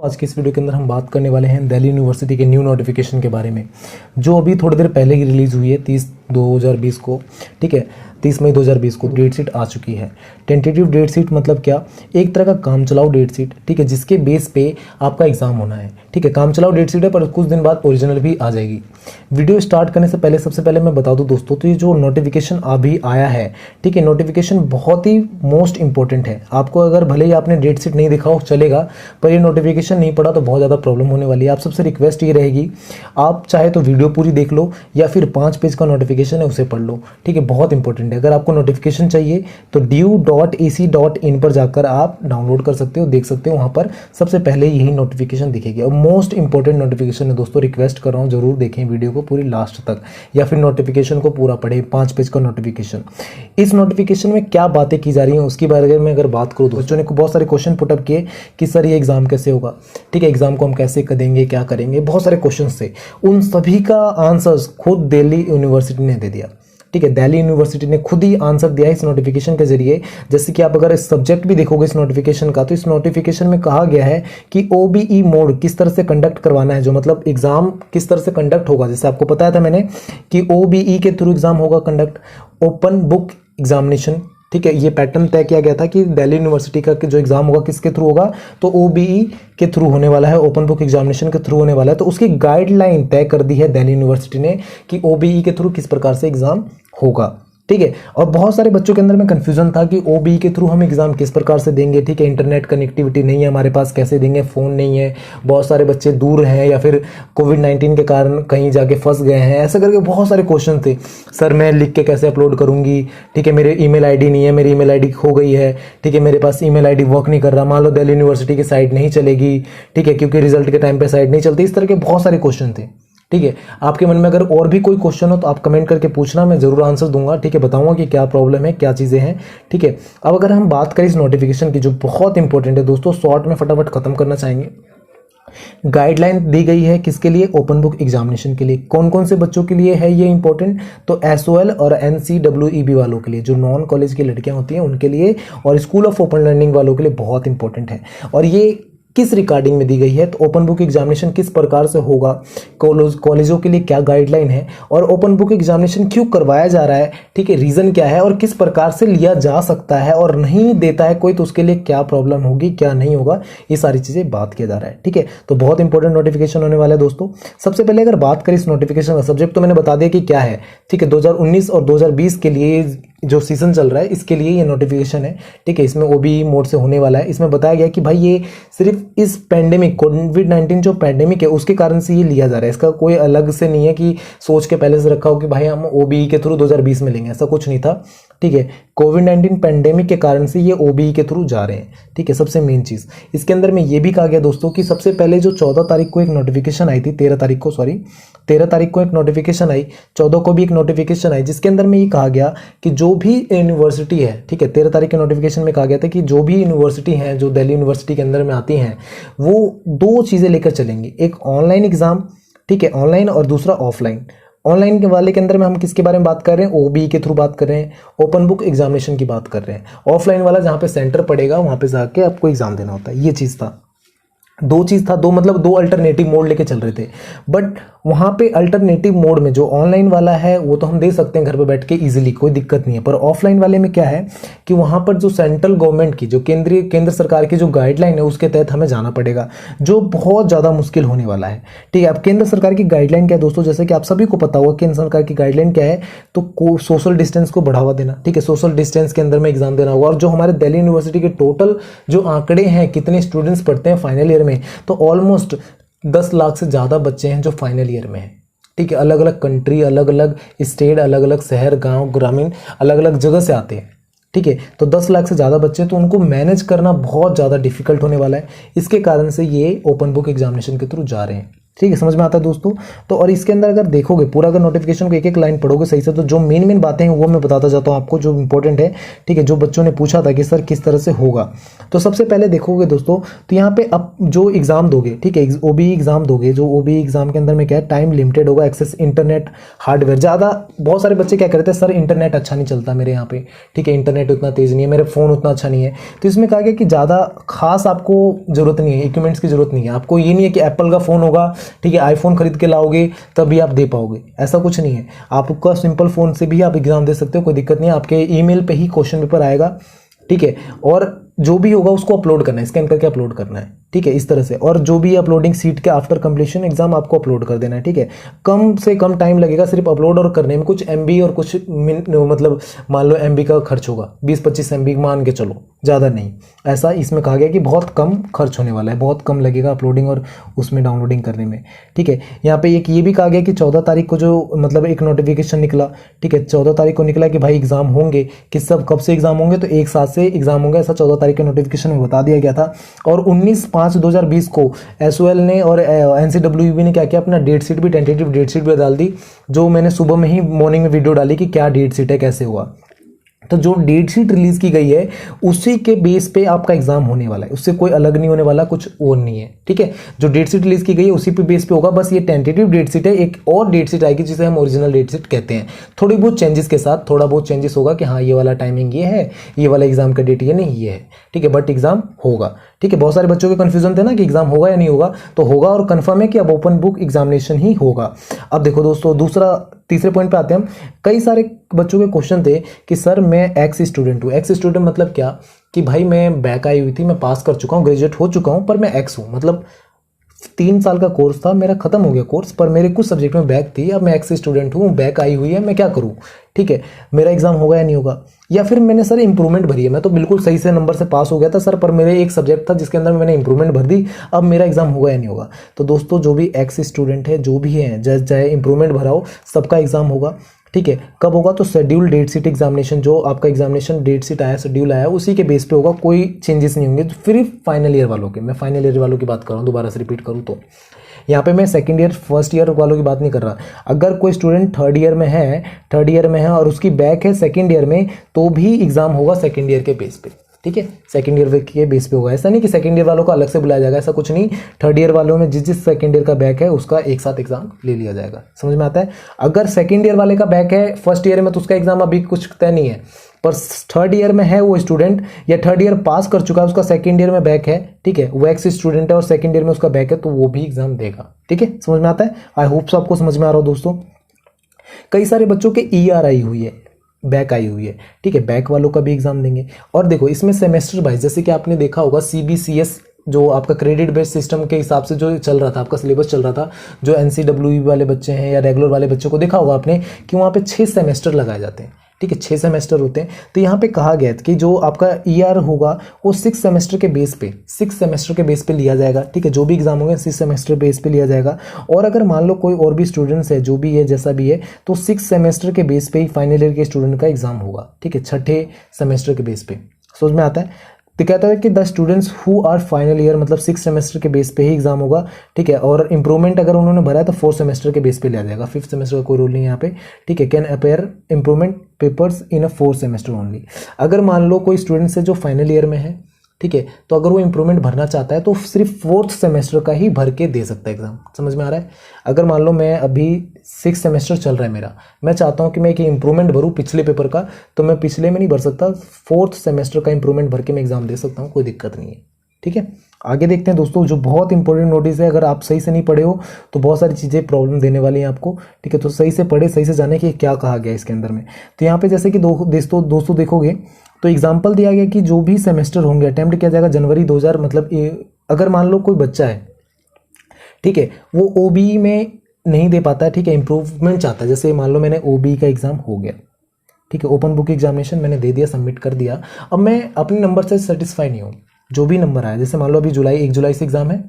आज की इस वीडियो के अंदर हम बात करने वाले हैं दिल्ली यूनिवर्सिटी के न्यू नोटिफिकेशन के बारे में, जो अभी थोड़ी देर पहले ही रिलीज़ हुई है 30/2020 को। ठीक है, 30 मई 2020 को डेट शीट आ चुकी है। टेंटेटिव डेट शीट मतलब क्या, एक तरह का काम चलाओ डेट शीट। ठीक है, जिसके बेस पे आपका एग्जाम होना है। ठीक है, काम चलाओ डेट शीट है, पर कुछ दिन बाद ओरिजिनल भी आ जाएगी। वीडियो स्टार्ट करने से पहले सबसे पहले मैं बता दूं दोस्तों, तो ये जो नोटिफिकेशन अभी आया है, ठीक है, नोटिफिकेशन बहुत ही मोस्ट इंपॉर्टेंट है। आपको अगर भले ही आपने डेट शीट नहीं दिखा हो चलेगा, पर ये नोटिफिकेशन नहीं पड़ा तो बहुत ज़्यादा प्रॉब्लम होने वाली है। आप सबसे रिक्वेस्ट ये रहेगी, आप चाहे तो वीडियो पूरी देख लो या फिर 5 पेज का नोटिफिकेशन है उसे पढ़ लो। ठीक है, बहुत इंपॉर्टेंट है। अगर आपको नोटिफिकेशन चाहिए तो due.ac.in पर जाकर आप डाउनलोड कर सकते हो, देख सकते हो, वहाँ पर सबसे पहले यही नोटिफिकेशन दिखेगी। और मोस्ट इंपॉर्टेंट नोटिफिकेशन है दोस्तों, रिक्वेस्ट कर रहा हूँ जरूर देखें वीडियो को पूरी लास्ट तक, या फिर नोटिफिकेशन को पूरा पढ़ें। 5 पेज का नोटिफिकेशन। इस नोटिफिकेशन में क्या बातें की जा रही हैं उसकी बारे में अगर बात करूँ, बच्चों ने बहुत सारे क्वेश्चन पुटअप किए कि सर ये एग्जाम कैसे होगा। ठीक है, एग्जाम को हम कैसे करेंगे, क्या करेंगे, बहुत सारे क्वेश्चन थे। उन सभी का आंसर्स खुद दिल्ली यूनिवर्सिटी ने दे दिया। ठीक है, दिल्ली यूनिवर्सिटी ने खुद ही आंसर दिया इस नोटिफिकेशन के जरिए। जैसे कि आप अगर इस सब्जेक्ट भी देखोगे इस नोटिफिकेशन का, तो इस नोटिफिकेशन में कहा गया है कि ओबीई मोड किस तरह से कंडक्ट करवाना है, जो मतलब एग्जाम किस तरह से कंडक्ट होगा। जैसे आपको बताया था मैंने कि ओबीई के थ्रू एग्जाम होगा कंडक्ट, ओपन बुक एग्जामिनेशन। ठीक है, ये पैटर्न तय किया गया था कि दिल्ली यूनिवर्सिटी का जो एग्जाम होगा किसके थ्रू होगा, तो ओबीई के थ्रू होने वाला है, ओपन बुक एग्जामिनेशन के थ्रू होने वाला है। तो उसकी गाइडलाइन तय कर दी है दिल्ली यूनिवर्सिटी ने कि ओबीई के थ्रू किस प्रकार से एग्जाम होगा। ठीक है, और बहुत सारे बच्चों के अंदर में कंफ्यूजन था कि ओबीई के थ्रू हम एग्जाम किस प्रकार से देंगे। ठीक है, इंटरनेट कनेक्टिविटी नहीं है हमारे पास, कैसे देंगे, फ़ोन नहीं है, बहुत सारे बच्चे दूर हैं, या फिर कोविड-19 के कारण कहीं जाके फंस गए हैं, ऐसे करके बहुत सारे क्वेश्चन थे। सर मैं लिख के कैसे अपलोड करूंगी, ठीक है, मेरे ईमेल आईडी नहीं है, मेरी ईमेल आईडी खो गई है। ठीक है, मेरे पास ईमेल आईडी वर्क नहीं कर रहा, मान लो दिल्ली यूनिवर्सिटी की साइट नहीं चलेगी। ठीक है, क्योंकि रिजल्ट के टाइम पे साइट नहीं चलती। इस तरह के बहुत सारे क्वेश्चन थे। ठीक है, आपके मन में अगर और भी कोई क्वेश्चन हो तो आप कमेंट करके पूछना, मैं जरूर आंसर दूंगा। ठीक है, बताऊंगा कि क्या प्रॉब्लम है, क्या चीजें हैं। ठीक है, अब अगर हम बात करें इस नोटिफिकेशन की, जो बहुत इंपॉर्टेंट है दोस्तों, शॉर्ट में फटाफट खत्म करना चाहेंगे। गाइडलाइन दी गई है किसके लिए, ओपन बुक एग्जामिनेशन के लिए। कौन कौन से बच्चों के लिए है ये इंपॉर्टेंट, तो एसओएल और एनसीडब्ल्यूईबी वालों के लिए, जो नॉन कॉलेज की लड़कियां होती हैं उनके लिए, और स्कूल ऑफ ओपन लर्निंग वालों के लिए बहुत इंपॉर्टेंट है। और ये किस रिगार्डिंग में दी गई है, तो ओपन बुक एग्जामिनेशन किस प्रकार से होगा, कॉलेजों के लिए क्या गाइडलाइन है, और ओपन बुक एग्जामिनेशन क्यों करवाया जा रहा है। ठीक है, रीजन क्या है, और किस प्रकार से लिया जा सकता है, और नहीं देता है कोई तो उसके लिए क्या प्रॉब्लम होगी, क्या नहीं होगा, ये सारी चीजें बात किया जा रहा है। ठीक है, तो बहुत इंपॉर्टेंट नोटिफिकेशन होने वाला है दोस्तों। सबसे पहले अगर बात करें इस नोटिफिकेशन का, सब्जेक्ट तो मैंने बता दिया कि क्या है। ठीक है, 2019 और 2020 के लिए जो सीजन चल रहा है इसके लिए ये नोटिफिकेशन है। ठीक है, इसमें ओबीई मोड से होने वाला है। इसमें बताया गया कि भाई ये सिर्फ इस पैंडेमिक कोविड-19 जो पैंडेमिक है उसके कारण से ये लिया जा रहा है। इसका कोई अलग से नहीं है कि सोच के पहले से रखा हो कि भाई हम ओबीई के थ्रू 2020 में लेंगे, ऐसा कुछ नहीं था। ठीक है, कोविड-19 पैंडेमिक के कारण से ये ओबीई के थ्रू जा रहे हैं। ठीक है, सबसे मेन चीज इसके अंदर में ये भी कहा गया दोस्तों कि सबसे पहले जो 14 तारीख को एक नोटिफिकेशन आई थी, 13 तारीख को एक नोटिफिकेशन आई, 14 को भी एक नोटिफिकेशन आई, जिसके अंदर में ये कहा गया कि जो भी यूनिवर्सिटी है, ठीक है, 13 तारीख के नोटिफिकेशन में कहा गया था कि जो भी यूनिवर्सिटी हैं जो दिल्ली यूनिवर्सिटी के अंदर में आती हैं, वो 2 चीजें लेकर चलेंगी, एक ऑनलाइन एग्जाम, ठीक है, ऑनलाइन, और दूसरा ऑफलाइन। ऑनलाइन के वाले के अंदर में हम किसके बारे में बात कर रहे हैं, ओबीई के थ्रू बात कर रहे हैं, ओपन बुक एग्जामिनेशन की बात कर रहे हैं। ऑफलाइन वाला जहां पे सेंटर पड़ेगा वहां पे जाके आपको एग्जाम देना होता है। ये चीज था, 2 चीज था, 2 मतलब 2 अल्टरनेटिव मोड लेके चल रहे थे। बट वहां पे अल्टरनेटिव मोड में जो ऑनलाइन वाला है वो तो हम दे सकते हैं घर पे बैठ के इजीली, कोई दिक्कत नहीं है। पर ऑफलाइन वाले में क्या है कि वहां पर जो सेंट्रल गवर्नमेंट की, जो केंद्र सरकार की जो गाइडलाइन है उसके तहत हमें जाना पड़ेगा, जो बहुत ज्यादा मुश्किल होने वाला है। ठीक है, अब केंद्र सरकार की गाइडलाइन क्या है दोस्तों, जैसे कि आप सभी को पता होगा केंद्र सरकार की गाइडलाइन क्या है, तो सोशल डिस्टेंस को बढ़ावा देना। ठीक है, सोशल डिस्टेंस के अंदर में एग्जाम देना होगा। और जो हमारे दिल्ली यूनिवर्सिटी के टोटल जो आंकड़े हैं, कितने स्टूडेंट्स पढ़ते हैं फाइनल ईयर में, तो ऑलमोस्ट 10 लाख से ज्यादा बच्चे हैं जो फाइनल ईयर में हैं। ठीक है, अलग अलग कंट्री, अलग अलग स्टेट, अलग अलग शहर, गांव, ग्रामीण, अलग अलग जगह से आते हैं। ठीक है, तो 10 लाख से ज़्यादा बच्चे, तो उनको मैनेज करना बहुत ज़्यादा डिफिकल्ट होने वाला है। इसके कारण से ये ओपन बुक एग्जामिनेशन के थ्रू जा रहे हैं। ठीक है, समझ में आता है दोस्तों। तो और इसके अंदर अगर देखोगे पूरा, अगर नोटिफिकेशन को एक एक लाइन पढ़ोगे सही से, तो जो मेन मेन बातें हैं वो मैं बताता जाता हूँ आपको, जो इंपॉर्टेंट है। ठीक है, जो बच्चों ने पूछा था कि सर किस तरह से होगा, तो सबसे पहले देखोगे दोस्तों, तो यहाँ पे अब जो एग्जाम दोगे, ठीक है, ओबीई एग्जाम दोगे, जो ओबीई एग्जाम के अंदर में क्या है, टाइम लिमिटेड होगा, एक्सेस इंटरनेट हार्डवेयर ज़्यादा। बहुत सारे बच्चे क्या करते हैं, सर इंटरनेट अच्छा नहीं चलता मेरे यहाँ पे, ठीक है, इंटरनेट उतना तेज नहीं है, मेरे फ़ोन उतना अच्छा नहीं है। तो इसमें कहा गया कि ज़्यादा खास आपको जरूरत नहीं है, इक्विपमेंट्स की जरूरत नहीं है आपको। ये नहीं है कि एप्पल का फ़ोन होगा, ठीक है, आईफोन खरीद के लाओगे तभी आप दे पाओगे, ऐसा कुछ नहीं है। आपका सिंपल फ़ोन से भी आप एग्जाम दे सकते हो, कोई दिक्कत नहीं है। आपके ईमेल पे ही क्वेश्चन पेपर आएगा, ठीक है, और जो भी होगा उसको अपलोड करना है, स्कैन करके अपलोड करना है, ठीक है, इस तरह से। और जो भी अपलोडिंग सीट के आफ्टर कंप्लीशन एग्जाम आपको अपलोड कर देना है, ठीक है। कम से कम टाइम लगेगा सिर्फ अपलोड और करने में, कुछ एमबी और कुछ मतलब मान लो एमबी का खर्च होगा, 20-25 एमबी मान के चलो, ज़्यादा नहीं। ऐसा इसमें कहा गया कि बहुत कम खर्च होने वाला है, बहुत कम लगेगा अपलोडिंग और उसमें डाउनलोडिंग करने में, ठीक है। यहाँ पे एक ये भी कहा गया कि 14 तारीख को जो मतलब एक नोटिफिकेशन निकला, ठीक है, 14 तारीख को निकला कि भाई एग्जाम होंगे, किस सब कब से एग्जाम होंगे, तो एक साथ से एग्जाम होंगे, ऐसा 14 तारीख के नोटिफिकेशन में बता दिया गया था। और 19/5/2020 को एसओएल ने और एनसीडब्ल्यूबी ने क्या किया, अपना डेट शीट भी, टेंटेटिव डेट शीट भी डाल दी, जो मैंने सुबह में ही मॉर्निंग में वीडियो डाली कि क्या डेट शीट है, कैसे हुआ। तो जो डेट शीट रिलीज की गई है उसी के बेस पे आपका एग्जाम होने वाला है, उससे कोई अलग नहीं होने वाला, कुछ और नहीं है, ठीक है। जो डेट शीट रिलीज की गई है उसी पे बेस पे होगा, बस ये टेंटेटिव डेट शीट है। एक और डेट शीट आएगी जिसे हम ओरिजिनल डेट शीट कहते हैं, थोड़ी बहुत चेंजेस के साथ, थोड़ा बहुत चेंजेस होगा कि हाँ ये वाला टाइमिंग ये है, ये वाला एग्जाम का डेट ये नहीं ये है, ठीक है, बट एग्जाम होगा, ठीक है। बहुत सारे बच्चों के कंफ्यूजन थे ना कि एग्जाम होगा या नहीं होगा, तो होगा और कंफर्म है कि अब ओपन बुक एग्जामिनेशन ही होगा। अब देखो दोस्तों, तीसरे पॉइंट पे आते हैं हम। कई सारे बच्चों के क्वेश्चन थे कि सर मैं एक्स स्टूडेंट हूँ। एक्स स्टूडेंट मतलब क्या, कि भाई मैं बैक आई हुई थी, मैं पास कर चुका हूँ, ग्रेजुएट हो चुका हूँ, पर मैं एक्स हूँ, मतलब 3 साल का कोर्स था मेरा, खत्म हो गया कोर्स, पर मेरे कुछ सब्जेक्ट में बैक थी, अब मैं एक्स स्टूडेंट हूँ, बैक आई हुई है, मैं क्या करूँ, ठीक है, मेरा एग्जाम होगा या नहीं होगा। या फिर मैंने सर इंप्रूवमेंट भरी है, मैं तो बिल्कुल सही से नंबर से पास हो गया था सर, पर मेरे एक सब्जेक्ट था जिसके अंदर मैंने इंप्रूवमेंट भर दी, अब मेरा एग्जाम होगा या नहीं होगा। तो दोस्तों जो भी एक्स स्टूडेंट है, जो भी है, चाहे इंप्रूवमेंट भरा हो, सबका एग्जाम होगा, ठीक है। कब होगा, तो शेड्यूल डेट शीट एग्जामिनेशन, जो आपका एग्जामिनेशन डेट शीट आया, शेड्यूल आया, उसी के बेस पे होगा, कोई चेंजेस नहीं होंगे। सिर्फ फाइनल ईयर वालों के, मैं फाइनल ईयर वालों की बात कर रहा हूँ, दोबारा से रिपीट करूँ तो यहाँ पे मैं सेकंड ईयर फर्स्ट ईयर वालों की बात नहीं कर रहा। अगर कोई स्टूडेंट थर्ड ईयर में है और उसकी बैक है सेकंड ईयर में, तो भी एग्जाम होगा सेकंड ईयर के बेस पे, ठीक है, सेकंड ईयर के बेस पे होगा। ऐसा नहीं कि सेकंड ईयर वालों को अलग से बुलाया जाएगा, ऐसा कुछ नहीं। थर्ड ईयर वालों में जिस सेकंड ईयर का बैक है उसका एक साथ एग्जाम ले लिया जाएगा, समझ में आता है। अगर सेकंड ईयर वाले का बैक है फर्स्ट ईयर में, तो उसका एग्जाम अभी कुछ तय नहीं है, पर थर्ड ईयर में है वो स्टूडेंट, या थर्ड ईयर पास कर चुका है, उसका सेकंड ईयर में बैक है, ठीक है, वो एक्स स्टूडेंट है और सेकंड ईयर में उसका बैक है, तो वो भी एग्जाम देगा, ठीक है, समझ में आता है। आई होप सो आपको समझ में आ रहा हो दोस्तों। कई सारे बच्चों के ईआर आई हुई है, बैक आई हुई है, ठीक है, बैक वालों का भी एग्जाम देंगे। और देखो इसमें सेमेस्टर वाइज, जैसे कि आपने देखा होगा सीबीसीएस, जो आपका क्रेडिट बेस्ड सिस्टम के हिसाब से जो चल रहा था, आपका सिलेबस चल रहा था, जो एनसीडब्ल्यूई वाले बच्चे हैं या रेगुलर वाले बच्चों को देखा होगा आपने कि वहाँ पे 6 सेमेस्टर लगाए जाते हैं, ठीक है, 6 सेमेस्टर होते हैं। तो यहाँ पे कहा गया कि जो आपका ईआर होगा वो 6 सेमेस्टर के बेस पे लिया जाएगा, ठीक है, जो भी एग्जाम होंगे 6 सेमेस्टर बेस पे लिया जाएगा। और अगर मान लो कोई और भी स्टूडेंट्स है, जो भी है जैसा भी है, तो 6 सेमेस्टर के बेस पे ही फाइनल ईयर के स्टूडेंट का एग्जाम होगा, ठीक है, 6ठे सेमेस्टर के बेस पे, समझ में आता है। तो कहता है कि the students who are final year, मतलब 6 सेमेस्टर के बेस पे ही एग्जाम होगा, ठीक है। और इंप्रूवमेंट अगर उन्होंने भरा है तो 4 सेमेस्टर के बेस पे लिया जाएगा, 5th सेमेस्टर का कोई रूल नहीं है यहाँ पे, ठीक है। Can appear improvement papers in a 4 semester only. अगर मान लो कोई स्टूडेंट्स है जो फाइनल ईयर में है, ठीक है, तो अगर वो इंप्रूवमेंट भरना चाहता है तो सिर्फ 4th सेमेस्टर का ही भर के दे सकता है एग्जाम, समझ में आ रहा है। अगर मान लो मैं अभी 6 सेमेस्टर चल रहा है मेरा, मैं चाहता हूँ कि मैं एक इंप्रूवमेंट भरूँ पिछले पेपर का, तो मैं पिछले में नहीं भर सकता, 4th सेमेस्टर का इंप्रूवमेंट भर के मैं एग्जाम दे सकता हूँ, कोई दिक्कत नहीं है, ठीक है। आगे देखते हैं दोस्तों, जो बहुत इंपॉर्टेंट नोटिस है, अगर आप सही से नहीं पढ़े हो तो बहुत सारी चीज़ें प्रॉब्लम देने वाली हैं आपको, ठीक है, तो सही से पढ़े, सही से जाने कि क्या कहा गया इसके अंदर में। तो यहाँ पे जैसे कि दोस्तों देखोगे तो एग्जाम्पल दिया गया कि जो भी सेमेस्टर होंगे अटेम्प्ट किया जाएगा जनवरी 2000, मतलब अगर मान लो कोई बच्चा है, ठीक है, वो ओबीई में नहीं दे पाता है, ठीक है, इंप्रूवमेंट चाहता है, जैसे मान लो मैंने ओबीई का एग्जाम हो गया, ठीक है, ओपन बुक एग्जामिनेशन मैंने दे दिया, सबमिट कर दिया, अब मैं अपने नंबर से सेटिस्फाई नहीं हूँ, जो भी नंबर आया, जैसे मान लो अभी 1 जुलाई से एग्जाम है,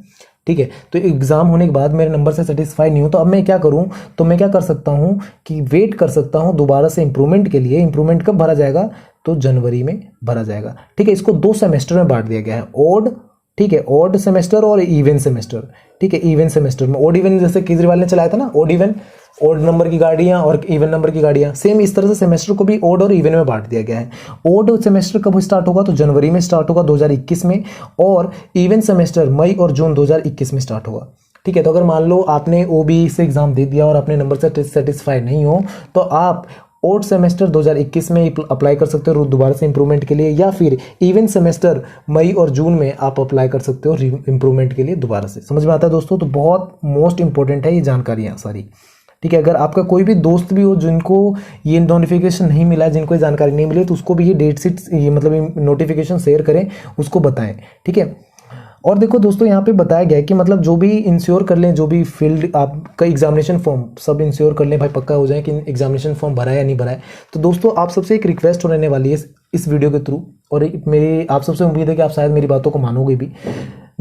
ठीक है, तो एग्जाम होने के बाद मेरे नंबर से सेटिस्फाई नहीं हूँ, तो अब मैं क्या करूँ, तो मैं क्या कर सकता हूँ कि वेट कर सकता हूँ दोबारा से इंप्रूवमेंट के लिए। इंप्रूवमेंट कब भरा जाएगा, तो जनवरी में भरा जाएगा, ठीक है। इसको 2 सेमेस्टर में बांट दिया गया है, ऑड ठीक है, ऑड सेमेस्टर और इवन सेमेस्टर। ठीक है, इवन सेमेस्टर में ऑड इवन जैसे केजरीवाल ने चलाया था ना, ऑड इवन, ऑड नंबर की गाड़ियां और इवन नंबर की गाड़ियां, सेम इस तरह से सेमेस्टर को भी ऑड और इवन में बांट दिया गया है। ऑड सेमेस्टर कब स्टार्ट होगा, तो जनवरी में स्टार्ट होगा 2021 में, और इवन सेमेस्टर मई और जून 2021 में स्टार्ट होगा। ठीक है, तो अगर मान लो आपने ओबी से एग्जाम दे दिया और अपने नंबर से सेटिस्फाई नहीं हो, तो आप ऑड सेमेस्टर 2021 में अप्लाई कर सकते हो दोबारा से इंप्रूवमेंट के लिए, या फिर इवन सेमेस्टर मई और जून में आप अप्लाई कर सकते हो इंप्रूवमेंट के लिए दोबारा से। समझ में आता है दोस्तों? तो बहुत मोस्ट इंपॉर्टेंट है ये जानकारियाँ सारी। ठीक है, अगर आपका कोई भी दोस्त भी हो जिनको ये नोटिफिकेशन नहीं मिला है, जिनको ये जानकारी नहीं मिली, तो उसको भी ये डेट शीट, ये मतलब नोटिफिकेशन शेयर करें, उसको बताएं। ठीक है, और देखो दोस्तों यहाँ पे बताया गया है कि मतलब जो भी इंश्योर कर लें, जो भी फील्ड आपका एग्जामिनेशन फॉर्म सब इंश्योर कर लें भाई, पक्का हो जाए कि एग्जामिनेशन फॉर्म भरा है या नहीं भरा है। तो दोस्तों आप सबसे एक रिक्वेस्ट रहने वाली है इस वीडियो के थ्रू, और मेरी आप सबसे उम्मीद है कि आप शायद मेरी बातों को मानोगे भी।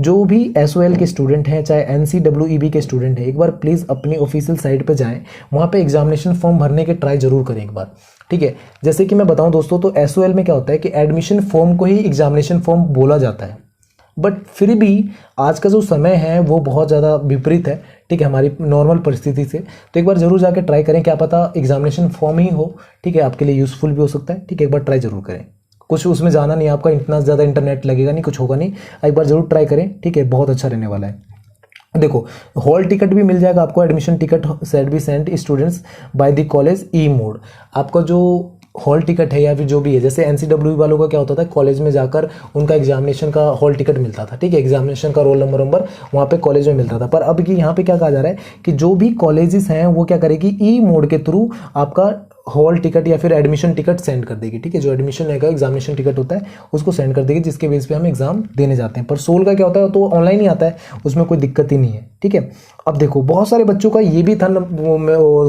जो भी SOL के स्टूडेंट हैं, चाहे NCEEB के स्टूडेंट हैं, एक बार प्लीज़ अपनी ऑफिशियल साइट पे जाएं, वहाँ पे एग्जामिनेशन फॉर्म भरने के ट्राई जरूर करें एक बार। ठीक है, जैसे कि मैं बताऊं दोस्तों, तो SOL में क्या होता है कि एडमिशन फॉर्म को ही एग्जामिनेशन फॉर्म बोला जाता है, बट फिर भी आज का जो समय है वो बहुत ज़्यादा विपरीत है। ठीक है, हमारी नॉर्मल परिस्थिति से। तो एक बार जरूर जाके ट्राई करें, क्या पता एग्जामिनेशन फॉर्म ही हो। ठीक है, आपके लिए यूज़फुल भी हो सकता है। ठीक है, एक बार ट्राई जरूर करें, कुछ उसमें जाना नहीं, आपका इतना ज़्यादा इंटरनेट लगेगा नहीं, कुछ होगा नहीं, एक बार जरूर ट्राई करें। ठीक है, बहुत अच्छा रहने वाला है। देखो, हॉल टिकट भी मिल जाएगा आपको, admission ticket set be sent students by the college E mode. आपका जो हॉल टिकट है या फिर जो भी है, जैसे NCEE वालों का क्या होता था, कॉलेज में जाकर उनका एग्जामिनेशन का हॉल टिकट मिलता था। ठीक है, एग्जामिनेशन का रोल नंबर वहाँ पे कॉलेज में मिलता था। पर अब की यहाँ पे क्या कहा जा रहा है कि जो भी कॉलेजेस हैं वो क्या करेगी, ई मोड के थ्रू आपका हॉल टिकट या फिर एडमिशन टिकट सेंड कर देगी। ठीक है, जो एडमिशन है एग्जामिनेशन टिकट होता है उसको सेंड कर देगी, जिसके बेस पे हम एग्जाम देने जाते हैं। पर सोल का क्या होता है, तो ऑनलाइन ही आता है, उसमें कोई दिक्कत ही नहीं है। ठीक है, अब देखो बहुत सारे बच्चों का ये भी था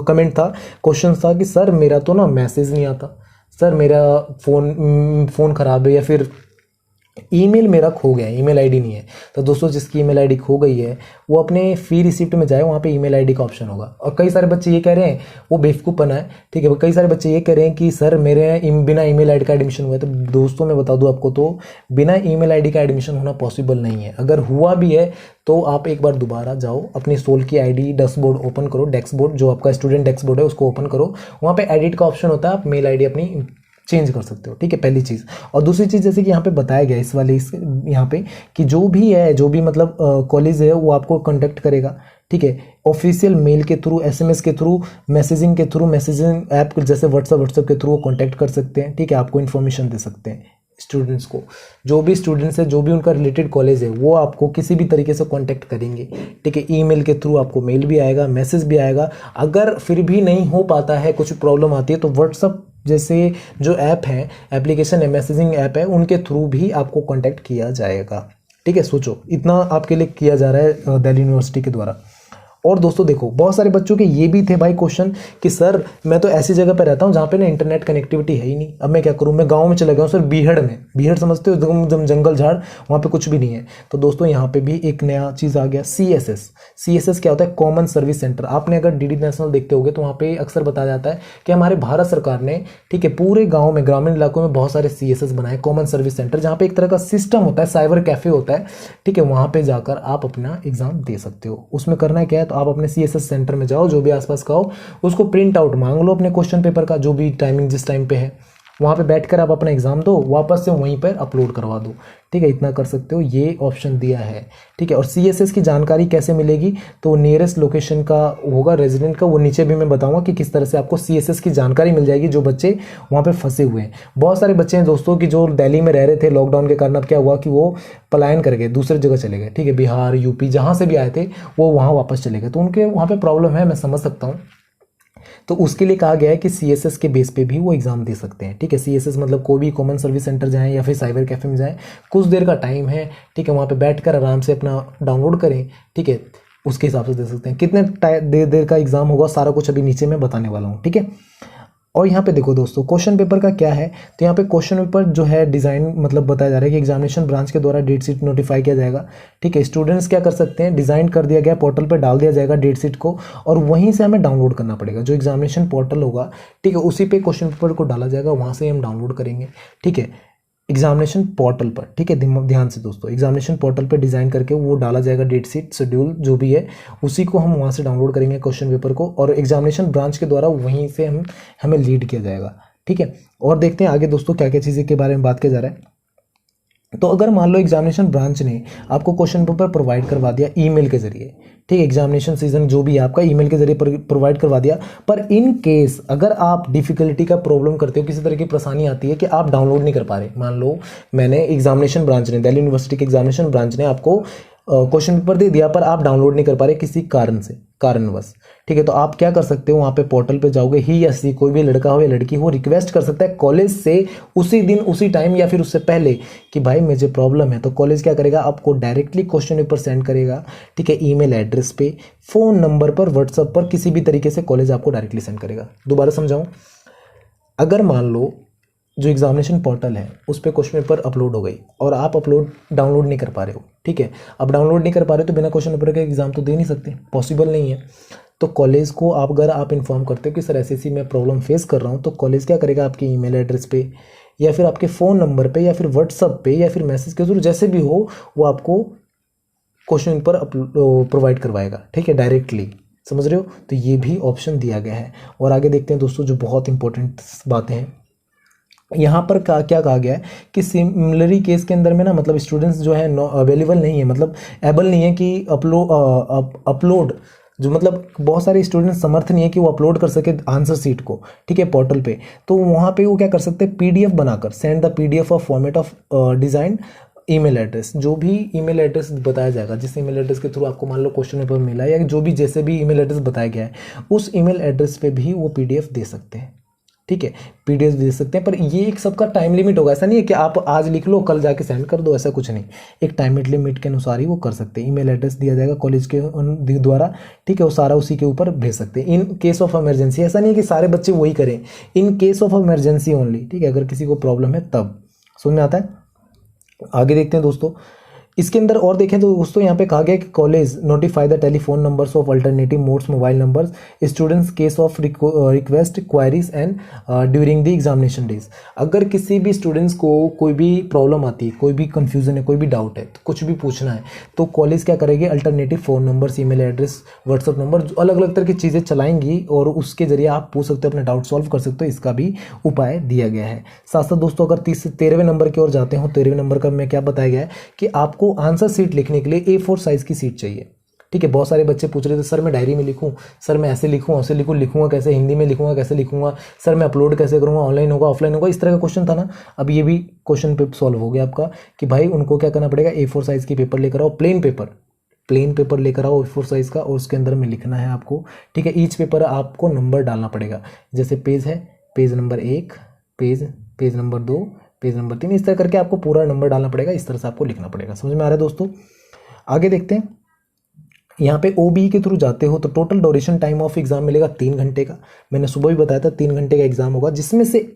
कमेंट था, क्वेश्चन था कि सर मेरा तो ना मैसेज नहीं आता, सर मेरा फ़ोन ख़राब है, या फिर ईमेल मेरा खो गया है, ईमेल आईडी नहीं है। तो दोस्तों जिसकी ईमेल आईडी खो गई है वो अपने फी रिसिप्ट में जाए, वहाँ पे ईमेल आईडी का ऑप्शन होगा। और कई सारे बच्चे ये कह रहे हैं, वो बेवकूफ़पना है। ठीक है, कई सारे बच्चे ये कह रहे हैं कि सर मेरे बिना ईमेल आईडी का एडमिशन हुआ है। तो दोस्तों मैं बता दूं आपको, तो बिना ईमेल आईडी का एडमिशन होना पॉसिबल नहीं है। अगर हुआ भी है तो आप एक बार दोबारा जाओ, अपनी सोल की आईडी डैशबोर्ड ओपन करो, डेस्कबोर्ड जो आपका स्टूडेंट डेस्कबोर्ड है उसको ओपन करो, वहाँ पे एडिट का ऑप्शन होता है, आप मेल आईडी अपनी चेंज कर सकते हो। ठीक है, पहली चीज़। और दूसरी चीज़, जैसे कि यहाँ पे बताया गया इस यहाँ पे कि जो भी है, जो भी मतलब कॉलेज है वो आपको कांटेक्ट करेगा। ठीक है, ऑफिशियल मेल के थ्रू, SMS के थ्रू, मैसेजिंग के थ्रू, मैसेजिंग ऐप जैसे व्हाट्सएप के थ्रू कांटेक्ट कर सकते हैं। ठीक है, आपको इन्फॉर्मेशन दे सकते हैं स्टूडेंट्स को। जो भी स्टूडेंट्स है, जो भी उनका रिलेटेड कॉलेज है, वो आपको किसी भी तरीके से कांटेक्ट करेंगे। ठीक है, ईमेल के थ्रू आपको मेल भी आएगा, मैसेज भी आएगा। अगर फिर भी नहीं हो पाता है, कुछ प्रॉब्लम आती है, तो व्हाट्सएप जैसे जो ऐप है, एप्लीकेशन है, मैसेजिंग ऐप है, उनके थ्रू भी आपको कांटेक्ट किया जाएगा। ठीक है, सोचो इतना आपके लिए किया जा रहा है दिल्ली यूनिवर्सिटी के द्वारा। और दोस्तों देखो, बहुत सारे बच्चों के ये भी थे भाई क्वेश्चन कि सर मैं तो ऐसी जगह पर रहता हूँ जहाँ पे ना इंटरनेट कनेक्टिविटी है ही नहीं, अब मैं क्या करूँ, मैं गांव में चला गया हूँ सर, बीहड़ में। बीहड़ समझते हो, एकदम जंगल झाड़, वहाँ पे कुछ भी नहीं है। तो दोस्तों यहाँ पे भी एक नया चीज़ आ गया, CSS क्या होता है, कॉमन सर्विस सेंटर। आपने अगर DD नेशनल देखते होगे तो वहाँ पे अक्सर बताया जाता है कि हमारे भारत सरकार ने, ठीक है, पूरे गाँव में, ग्रामीण इलाकों में बहुत सारे CSS बनाए, कॉमन सर्विस सेंटर, जहाँ पे एक तरह का सिस्टम होता है, साइबर कैफे होता है। ठीक है, वहाँ पे जाकर आप अपना एग्जाम दे सकते हो। उसमें करना क्या है, तो आप अपने CSS सेंटर में जाओ, जो भी आसपास का हो, उसको प्रिंट आउट मांग लो अपने क्वेश्चन पेपर का, जो भी टाइमिंग जिस टाइम पे है, वहाँ पे बैठकर आप अपना एग्जाम दो, वापस से वहीं पर अपलोड करवा दो। ठीक है, इतना कर सकते हो, ये ऑप्शन दिया है। ठीक है, और CSS की जानकारी कैसे मिलेगी, तो नियरेस्ट लोकेशन का होगा, रेजिडेंट का, वो नीचे भी मैं बताऊंगा कि किस तरह से आपको CSS की जानकारी मिल जाएगी, जो बच्चे वहाँ पे फंसे हुए हैं। बहुत सारे बच्चे हैं दोस्तों कि जो दिल्ली में रह रहे थे लॉकडाउन के कारण, अब क्या हुआ कि वो पलायन कर गए, दूसरी जगह चले गए। ठीक है, बिहार, UP, जहाँ से भी आए थे वो वहाँ वापस चले गए, तो उनके वहाँ पर प्रॉब्लम है, मैं समझ सकता हूँ। तो उसके लिए कहा गया है कि CSS के बेस पे भी वो एग्जाम दे सकते हैं। ठीक है, CSS मतलब कोई भी कॉमन सर्विस सेंटर जाएं या फिर साइबर कैफे में जाएं, कुछ देर का टाइम है। ठीक है, वहाँ पे बैठकर आराम से अपना डाउनलोड करें। ठीक है, उसके हिसाब से दे सकते हैं। कितने देर का एग्जाम होगा, सारा कुछ अभी नीचे मैं बताने वाला हूँ। ठीक है, और यहाँ पे देखो दोस्तों, क्वेश्चन पेपर का क्या है, तो यहाँ पे क्वेश्चन पेपर जो है डिज़ाइन मतलब बताया जा रहा है कि एग्जामिनेशन ब्रांच के द्वारा डेट शीट नोटिफाई किया जाएगा। ठीक है, स्टूडेंट्स क्या कर सकते हैं, डिज़ाइन कर दिया गया, पोर्टल पे डाल दिया जाएगा डेट शीट को, और वहीं से हमें डाउनलोड करना पड़ेगा। जो एग्जामिनेशन पोर्टल होगा, ठीक है, उसी पे क्वेश्चन पेपर को डाला जाएगा, वहाँ से हम डाउनलोड करेंगे। ठीक है, एग्जामिनेशन पोर्टल पर, ठीक है, ध्यान से दोस्तों, एग्जामिनेशन पोर्टल पर डिज़ाइन करके वो डाला जाएगा, डेट शीट शेड्यूल जो भी है उसी को हम वहाँ से डाउनलोड करेंगे क्वेश्चन पेपर को, और एग्जामिनेशन ब्रांच के द्वारा वहीं से हमें लीड किया जाएगा, ठीक है। और देखते हैं आगे दोस्तों क्या क्या चीज़ें के बारे में बात किया जा रहा है। तो अगर मान लो एग्जामिनेशन ब्रांच ने आपको क्वेश्चन पेपर प्रोवाइड करवा दिया ईमेल के जरिए, ठीक है, एग्जामिनेशन सीजन जो भी है आपका ईमेल के जरिए प्रोवाइड करवा दिया, पर इन केस अगर आप डिफिकल्टी का प्रॉब्लम करते हो, किसी तरह की परेशानी आती है कि आप डाउनलोड नहीं कर पा रहे, मान लो मैंने एग्जामिनेशन ब्रांच ने, दिल्ली यूनिवर्सिटी के एग्जामिनेशन ब्रांच ने आपको क्वेश्चन पेपर दे दिया पर आप डाउनलोड नहीं कर पा रहे किसी कारणवश, ठीक है, तो आप क्या कर सकते हो, वहाँ पे पोर्टल पे जाओगे, ही या सी कोई भी लड़का हो या लड़की हो रिक्वेस्ट कर सकता है कॉलेज से उसी दिन उसी टाइम या फिर उससे पहले कि भाई मुझे प्रॉब्लम है, तो कॉलेज क्या करेगा, आपको डायरेक्टली क्वेश्चन पेपर सेंड करेगा, ठीक है, ईमेल एड्रेस पे, फ़ोन नंबर पर, व्हाट्सएप पर, किसी भी तरीके से कॉलेज आपको डायरेक्टली सेंड करेगा। दोबारा समझाऊँ, अगर मान लो जो एग्जामिनेशन पोर्टल है उस पर क्वेश्चन पेपर अपलोड हो गई और आप डाउनलोड नहीं कर पा रहे हो, ठीक है, अब डाउनलोड नहीं कर पा रहे हो तो बिना क्वेश्चन पेपर के एग्जाम तो दे नहीं सकते, पॉसिबल नहीं है। तो कॉलेज को अगर आप इन्फॉर्म करते हो कि सर ऐसी मैं प्रॉब्लम फेस कर रहा हूँ, तो कॉलेज क्या करेगा, आपके ईमेल एड्रेस पे या फिर आपके फ़ोन नंबर पे या फिर व्हाट्सअप पे या फिर मैसेज के थ्रू जैसे भी हो वो आपको क्वेश्चन पेपर प्रोवाइड करवाएगा, ठीक है, डायरेक्टली, समझ रहे हो। तो ये भी ऑप्शन दिया गया है। और आगे देखते हैं दोस्तों जो बहुत इंपॉर्टेंट बातें हैं, यहाँ पर क्या कहा गया है कि सिमिलरी केस के अंदर में ना, मतलब स्टूडेंट्स जो है अवेलेबल नहीं है, मतलब एबल नहीं है कि अपलोड जो, मतलब बहुत सारे स्टूडेंट्स समर्थ नहीं है कि वो अपलोड कर सके आंसर सीट को, ठीक है, पोर्टल पे, तो वहाँ पे वो क्या कर सकते हैं, पीडीएफ बनाकर send the PDF of format of design email address, जो भी ईमेल एड्रेस बताया जाएगा, जिस ईमेल एड्रेस के थ्रू आपको मान लो क्वेश्चन पेपर मिला है या जो भी जैसे भी ईमेल एड्रेस बताया गया है उस ईमेल एड्रेस पे भी वो पीडीएफ दे सकते हैं, ठीक है, पीडीएफ दे सकते हैं। पर ये एक सबका टाइम लिमिट होगा, ऐसा नहीं है कि आप आज लिख लो कल जाके सेंड कर दो, ऐसा कुछ नहीं, एक टाइम लिमिट के अनुसार ही वो कर सकते हैं। ईमेल एड्रेस दिया जाएगा कॉलेज के द्वारा, ठीक है, वो सारा उसी के ऊपर भेज सकते हैं। इन केस ऑफ इमरजेंसी, ऐसा नहीं है कि सारे बच्चे वही करें, in case of emergency only, ठीक है, अगर किसी को प्रॉब्लम है तब। समझ में आता है। आगे देखते हैं दोस्तों, इसके अंदर और देखें तो दोस्तों यहाँ पे कहा गया कि college notify the telephone numbers of alternative modes mobile numbers students case of request queries and during the examination days. अगर किसी भी स्टूडेंट्स को कोई भी प्रॉब्लम आती है, कोई भी कंफ्यूजन है, कोई भी डाउट है, तो कुछ भी पूछना है, तो कॉलेज क्या करेगी, alternative phone numbers, email address, WhatsApp number, अलग अलग तरह की चीज़ें चलाएंगी और उसके जरिए आप पूछ सकते हो, अपने डाउट सॉल्व कर सकते हो। इसका भी उपाय दिया गया है। साथ साथ दोस्तों अगर 13वें नंबर की ओर जाते हो, 13वें नंबर का में क्या बताया गया है कि आपको आंसर सीट लिखने के लिए A4 साइज की सीट चाहिए, ठीक है। बहुत सारे बच्चे पूछ रहे थे सर मैं डायरी में लिखूं, सर मैं ऐसे लिखूं, ऐसे लिखूंगा कैसे, हिंदी में लिखूंगा कैसे लिखूंगा, सर मैं अपलोड कैसे करूंगा, ऑनलाइन होगा ऑफलाइन होगा, इस तरह का क्वेश्चन था ना। अब ये भी क्वेश्चन पे सॉल्व हो गया आपका कि भाई उनको क्या करना पड़ेगा, A4 साइज की पेपर लेकर आओ, प्लेन पेपर लेकर आओ A4 साइज का, और उसके अंदर में लिखना है आपको, ठीक है। ईच पेपर आपको नंबर डालना पड़ेगा, जैसे पेज है, page number 1, page number 2, page number 3, इस तरह करके आपको पूरा नंबर डालना पड़ेगा, इस तरह से आपको लिखना पड़ेगा। समझ में आ रहा है दोस्तों। आगे देखते हैं, यहाँ पे OBE के थ्रू जाते हो तो total duration time of exam मिलेगा 3 घंटे का। मैंने सुबह भी बताया था 3 घंटे का एग्जाम होगा, जिसमें से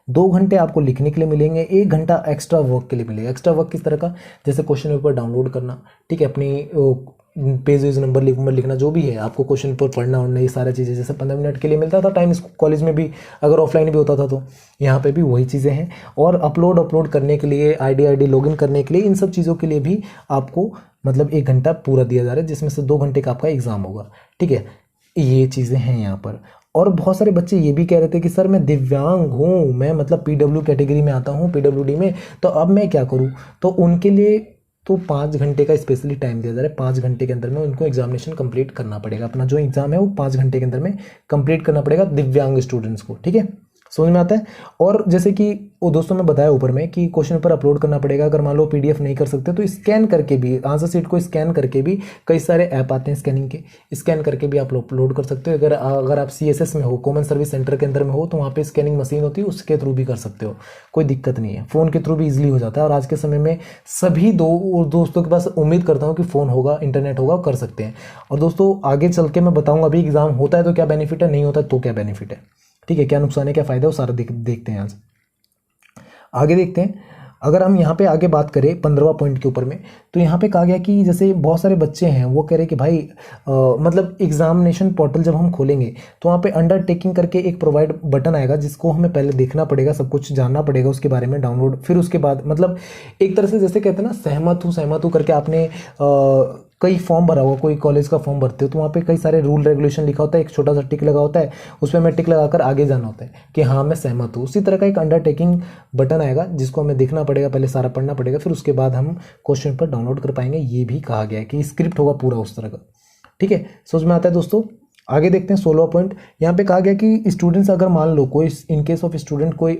2 घंटे आपको लिखने के लिए मिलेंगे, 1 घंटा एक्स्ट्रा वर्क के लिए मिलेगा। एक्स्ट्रा वर्क किस तरह का, जैसे क्वेश्चन पेपर डाउनलोड करना, ठीक है, अपनी पेज नंबर लिखना, जो भी है आपको क्वेश्चन पेपर पढ़ना उड़ना, ये सारी चीज़ें, जैसे 15 मिनट के लिए मिलता था टाइम कॉलेज में भी, अगर ऑफलाइन भी होता था तो यहाँ पे भी वही चीज़ें हैं। और अपलोड करने के लिए, आईडी लॉगिन करने के लिए, इन सब चीज़ों के लिए भी आपको मतलब 1 घंटा पूरा दिया जा रहा है, जिसमें से 2 घंटे का आपका एग्जाम होगा, ठीक है। ये चीज़ें हैं यहाँ पर। और बहुत सारे बच्चे ये भी कह रहे थे कि सर मैं दिव्यांग हूँ, मैं मतलब PW कैटेगरी में आता हूँ, PWD में, तो अब मैं क्या करूँ। तो उनके लिए तो 5 घंटे का स्पेशली टाइम दिया जा रहा है। 5 घंटे के अंदर में उनको एग्जामिनेशन कंप्लीट करना पड़ेगा, अपना जो एग्जाम है वो 5 घंटे के अंदर में कंप्लीट करना पड़ेगा दिव्यांग स्टूडेंट्स को, ठीक है। समझ में आता है। और जैसे कि वो दोस्तों मैं बताया ऊपर में कि क्वेश्चन पेपर अपलोड करना पड़ेगा, अगर मान लो PDF नहीं कर सकते तो स्कैन करके भी, आंसर सीट को स्कैन करके भी, कई सारे ऐप आते हैं स्कैनिंग के, स्कैन करके भी आप अपलोड कर सकते हो। अगर आप CSS में हो, कॉमन सर्विस सेंटर के अंदर में हो, तो वहाँ पे स्कैनिंग मशीन होती है, उसके थ्रू भी कर सकते हो, कोई दिक्कत नहीं है। फ़ोन के थ्रू भी ईजिली हो जाता है। और आज के समय में सभी दोस्तों के पास उम्मीद करता हूँ कि फ़ोन होगा, इंटरनेट होगा, कर सकते हैं। और दोस्तों आगे चल के मैं बताऊँगा, अभी एग्जाम होता है तो क्या बेनिफिट है, नहीं होता तो क्या बेनिफिट है, ठीक है, क्या नुकसान है क्या फ़ायदा है, वो सारा देखते हैं आज। आगे देखते हैं। अगर हम यहाँ पे आगे बात करें 15वां पॉइंट के ऊपर में, तो यहाँ पे कहा गया कि जैसे बहुत सारे बच्चे हैं वो कह रहे कि भाई मतलब एग्जामिनेशन पोर्टल जब हम खोलेंगे तो वहाँ पे अंडरटेकिंग करके एक प्रोवाइड बटन आएगा, जिसको हमें पहले देखना पड़ेगा, सब कुछ जानना पड़ेगा उसके बारे में, डाउनलोड, फिर उसके बाद मतलब एक तरह से जैसे कहते हैं ना सहमत हूँ करके आपने कई फॉर्म भरा हुआ, कोई कॉलेज का फॉर्म भरते हो तो वहाँ पे कई सारे रूल रेगुलेशन लिखा होता है, एक छोटा सा टिक लगा होता है, उसमें मैं टिक लगाकर आगे जाना होता है कि हाँ मैं सहमत हूँ। उसी तरह का एक अंडरटेकिंग बटन आएगा जिसको हमें देखना पड़ेगा, पहले सारा पढ़ना पड़ेगा, फिर उसके बाद हम क्वेश्चन पर डाउनलोड कर पाएंगे। ये भी कहा गया है कि स्क्रिप्ट होगा पूरा उस तरह का। ठीक है, समझ में आता है दोस्तों। आगे देखते हैं 16वां पॉइंट। यहाँ पे कहा गया कि स्टूडेंट्स अगर मान लो कोई इन केस ऑफ स्टूडेंट कोई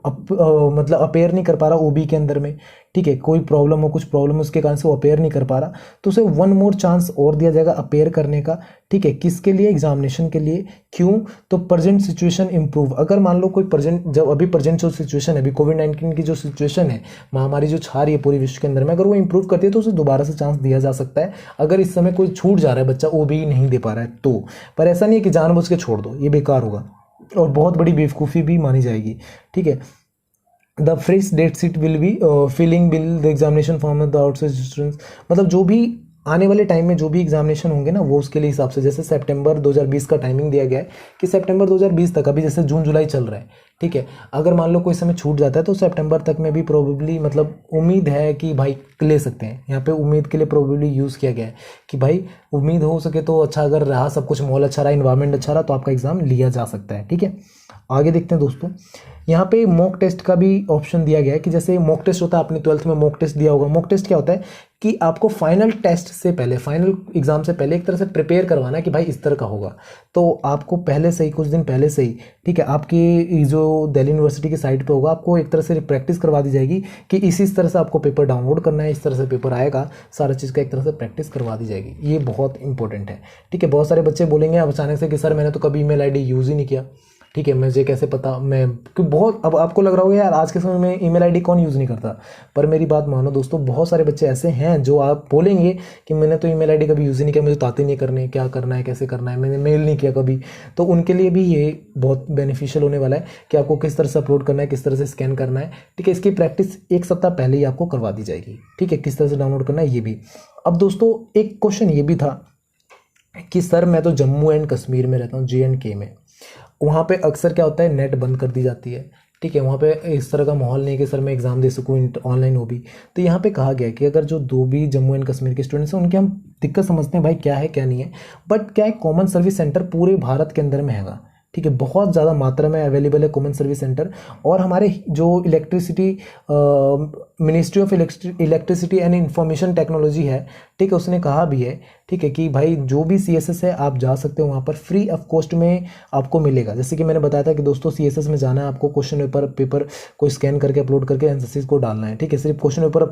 मतलब अपेयर नहीं कर पा रहा ओबी के अंदर में, ठीक है, कोई प्रॉब्लम हो, कुछ प्रॉब्लम उसके कारण से वो अपेयर नहीं कर पा रहा, तो उसे वन मोर चांस और दिया जाएगा अपेयर करने का। ठीक है, किसके लिए? एग्जामिनेशन के लिए। क्यों? तो प्रेजेंट सिचुएशन इंप्रूव, अगर मान लो कोई प्रेजेंट, जब अभी प्रेजेंट जो सिचुएशन है, अभी कोविड-19 की जो सिचुएशन है, महामारी जो छा रही है पूरी विश्व के अंदर में, अगर वो इंप्रूव करती है तो उसे दोबारा से चांस दिया जा सकता है। अगर इस समय कोई छूट जा रहा है बच्चा, ओबी नहीं दे पा रहा है तो, पर ऐसा नहीं है कि जानबूझ के छोड़ दो, ये बेकार होगा और बहुत बड़ी बेवकूफ़ी भी मानी जाएगी। ठीक है, the fresh date sheet will be filling bill the examination form of the outside students, मतलब जो भी आने वाले टाइम में जो भी एग्जामिनेशन होंगे ना वो उसके लिए हिसाब से, जैसे सितंबर 2020 का टाइमिंग दिया गया है कि सितंबर 2020 तक, अभी जैसे जून जुलाई चल रहा है, ठीक है, अगर मान लो कोई समय छूट जाता है तो सितंबर तक में भी प्रोबेबली, मतलब उम्मीद है कि भाई ले सकते हैं। यहाँ पे उम्मीद के लिए प्रोबेबली यूज़ किया गया है कि भाई उम्मीद हो सके तो अच्छा, अगर रहा सब कुछ, माहौल अच्छा रहा, इन्वायरमेंट अच्छा रहा, तो आपका एग्जाम लिया जा सकता है। ठीक है, आगे देखते हैं दोस्तों। यहाँ पे मॉक टेस्ट का भी ऑप्शन दिया गया है कि जैसे मॉक टेस्ट होता है, आपने 12th में मॉक टेस्ट दिया होगा। मॉक टेस्ट क्या होता है कि आपको फाइनल टेस्ट से पहले, फाइनल एग्जाम से पहले एक तरह से प्रिपेयर करवाना है कि भाई इस तरह का होगा, तो आपको पहले से ही, कुछ दिन पहले से ही, ठीक है, आपकी जो दिल्ली यूनिवर्सिटी की साइट पे होगा, आपको एक तरह से प्रैक्टिस करवा दी जाएगी कि इसी तरह से आपको पेपर डाउनलोड करना है, इस तरह से पेपर आएगा, सारा चीज़ का एक तरह से प्रैक्टिस करवा दी जाएगी। ये बहुत इंपॉर्टेंट है। ठीक है, बहुत सारे बच्चे बोलेंगे अब अचानक से कि सर मैंने तो कभी ईमेल आईडी यूज़ ही नहीं किया, ठीक है, मुझे कैसे पता, मैं कि बहुत, अब आपको लग रहा होगा यार आज के समय में ईमेल आईडी कौन यूज़ नहीं करता, पर मेरी बात मानो दोस्तों, बहुत सारे बच्चे ऐसे हैं जो आप बोलेंगे कि मैंने तो ईमेल आईडी कभी यूज़ ही नहीं किया, मुझे तो आते नहीं करने, क्या करना है, कैसे करना है, मैंने मेल नहीं किया कभी, तो उनके लिए भी ये बहुत बेनिफिशियल होने वाला है कि आपको किस तरह से अपलोड करना है, किस तरह से स्कैन करना है। ठीक है, इसकी प्रैक्टिस एक सप्ताह पहले ही आपको करवा दी जाएगी। ठीक है, किस तरह से डाउनलोड करना है ये भी। अब दोस्तों एक क्वेश्चन ये भी था कि सर मैं तो जम्मू एंड कश्मीर में रहता हूँ, JNK में, वहाँ पे अक्सर क्या होता है, नेट बंद कर दी जाती है। ठीक है, वहाँ पे इस तरह का माहौल नहीं है कि सर मैं एग्ज़ाम दे सकूँ ऑनलाइन हो भी। तो यहाँ पे कहा गया है कि अगर जो दो भी जम्मू एंड कश्मीर के स्टूडेंट्स हैं उनके हम दिक्कत समझते हैं भाई क्या है क्या नहीं है, बट क्या है, कॉमन सर्विस सेंटर पूरे भारत के अंदर में हैगा। ठीक है, बहुत ज़्यादा मात्रा में अवेलेबल है कॉमन सर्विस सेंटर। और हमारे जो electricity, ministry of electricity and information technology है, ठीक है, उसने कहा भी है, ठीक है, कि भाई जो भी CSS है आप जा सकते हो वहाँ पर, फ्री ऑफ कॉस्ट में आपको मिलेगा। जैसे कि मैंने बताया था कि दोस्तों CSS में जाना है आपको, क्वेश्चन पेपर को स्कैन करके अपलोड करके आंसर को डालना है। ठीक है, सिर्फ क्वेश्चन पेपर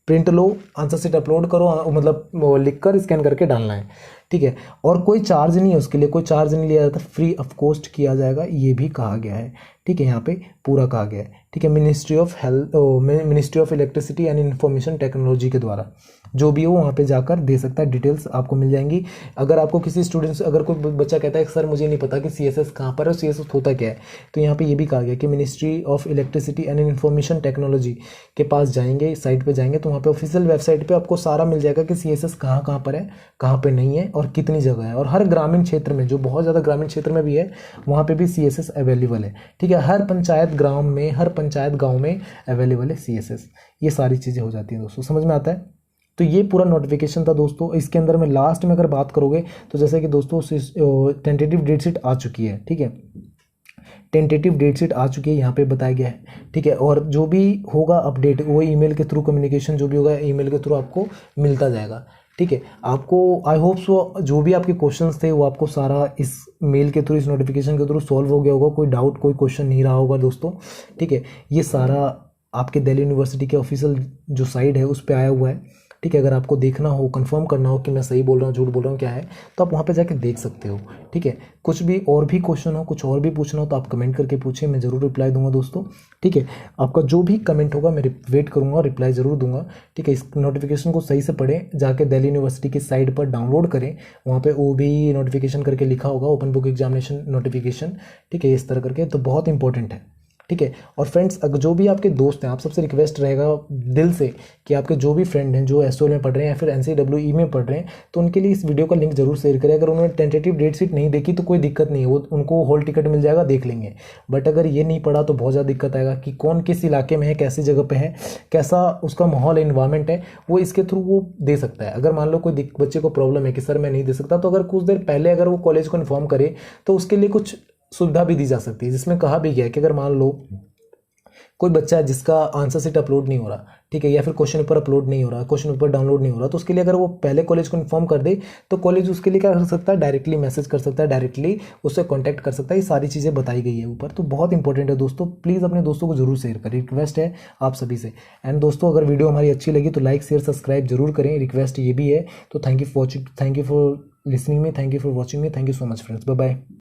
प्रिंट लो, आंसर शीट अपलोड करो, मतलब लिख कर स्कैन करके डालना है। ठीक है, और कोई चार्ज नहीं है उसके लिए, कोई चार्ज नहीं लिया जाता, फ्री ऑफ कॉस्ट किया जाएगा, ये भी कहा गया है। ठीक है, यहाँ पे पूरा कहा गया है। ठीक है, ministry of electricity and information technology के द्वारा जो भी हो वहाँ पे जाकर दे सकता है, डिटेल्स आपको मिल जाएंगी। अगर आपको किसी स्टूडेंट, अगर कोई बच्चा कहता है सर मुझे नहीं पता कि CSS कहाँ पर है, CSS होता क्या है, तो यहाँ पे ये भी कहा गया कि ministry of electricity and information technology के पास जाएंगे, साइट पे जाएंगे तो वहाँ पे ऑफिशियल वेबसाइट पे आपको सारा मिल जाएगा कि CSS कहाँ कहाँ पर है, कहाँ पे नहीं है और कितनी जगह है। और हर ग्रामीण क्षेत्र में, जो बहुत ज़्यादा ग्रामीण क्षेत्र में भी है, वहाँ पे भी CSS अवेलेबल है। ठीक है, हर पंचायत गाँव में अवेलेबल है CSS। ये सारी चीज़ें हो जाती हैं दोस्तों, समझ में आता है। तो ये पूरा नोटिफिकेशन था दोस्तों। इसके अंदर में लास्ट में अगर बात करोगे तो जैसे कि दोस्तों टेंटेटिव डेट शीट आ चुकी है। ठीक है, टेंटेटिव डेट शीट आ चुकी है, यहाँ पे बताया गया है। ठीक है, और जो भी होगा अपडेट वो ईमेल के थ्रू, कम्युनिकेशन जो भी होगा ईमेल के थ्रू आपको मिलता जाएगा। ठीक है, आपको आई होप सो जो भी आपके क्वेश्चंस थे वो आपको सारा इस मेल के थ्रू, इस नोटिफिकेशन के थ्रू सॉल्व हो गया होगा, कोई डाउट, कोई क्वेश्चन नहीं रहा होगा दोस्तों। ठीक है, ये सारा आपके दिल्ली यूनिवर्सिटी के ऑफिशियल जो साइट है उस पर आया हुआ है। ठीक है, अगर आपको देखना हो, कंफर्म करना हो कि मैं सही बोल रहा हूँ, झूठ बोल रहा हूँ, क्या है, तो आप वहाँ पे जाके देख सकते हो। ठीक है, कुछ भी और भी क्वेश्चन हो, कुछ और भी पूछना हो तो आप कमेंट करके पूछिए, मैं ज़रूर रिप्लाई दूंगा दोस्तों। ठीक है, आपका जो भी कमेंट होगा मैं वेट करूँगा और रिप्लाई ज़रूर दूंगा। ठीक है, इस नोटिफिकेशन को सही से पढ़ें, जाके दिल्ली यूनिवर्सिटी की साइट पर डाउनलोड करें, वहाँ पर OB नोटिफिकेशन करके लिखा होगा, ओपन बुक एग्जामिनेशन नोटिफिकेशन। ठीक है, इस तरह करके, तो बहुत इंपॉर्टेंट है। ठीक है। और फ्रेंड्स, अगर जो भी आपके दोस्त हैं, आप सबसे रिक्वेस्ट रहेगा दिल से कि आपके जो भी फ्रेंड हैं जो एसओएल में पढ़ रहे हैं या फिर NCEE में पढ़ रहे हैं, तो उनके लिए इस वीडियो का लिंक जरूर शेयर करें। अगर उन्होंने टेंटेटिव डेट शीट नहीं देखी तो कोई दिक्कत नहीं है, वो उनको हॉल टिकट मिल जाएगा, देख लेंगे। बट अगर ये नहीं पढ़ा तो बहुत ज़्यादा दिक्कत आएगा कि कौन किस इलाके में है, कैसी जगह पे है, कैसा उसका माहौल इन्वायरमेंट है, वो इसके थ्रू वो दे सकता है। अगर मान लो कोई बच्चे को प्रॉब्लम है कि सर मैं नहीं दे सकता, तो अगर कुछ देर पहले अगर वो कॉलेज को इन्फॉर्म करे तो उसके लिए कुछ सुविधा भी दी जा सकती है, जिसमें कहा भी गया है कि अगर मान लो कोई बच्चा है जिसका आंसर सीट अपलोड नहीं हो रहा, ठीक है, या फिर क्वेश्चन पेपर अपलोड नहीं हो रहा, क्वेश्चन पेपर डाउनलोड नहीं हो रहा, तो उसके लिए अगर वो पहले कॉलेज को इन्फॉर्म कर दे तो कॉलेज उसके लिए क्या कर सकता है, डायरेक्टली मैसेज कर सकता है, डायरेक्टली उससे कॉन्टैक्ट कर सकता है। ये सारी चीज़ें बताई गई है ऊपर, तो बहुत इंपॉर्टेंट है दोस्तों। प्लीज़ अपने दोस्तों को जरूर शेयर करें, रिक्वेस्ट है आप सभी से। एंड दोस्तों, अगर वीडियो हमारी अच्छी लगी तो लाइक शेयर सब्सक्राइब जरूर करें, रिक्वेस्ट ये भी है। तो thank you for watching, thank you for listening me, thank you for watching me, thank you so much friends, bye bye.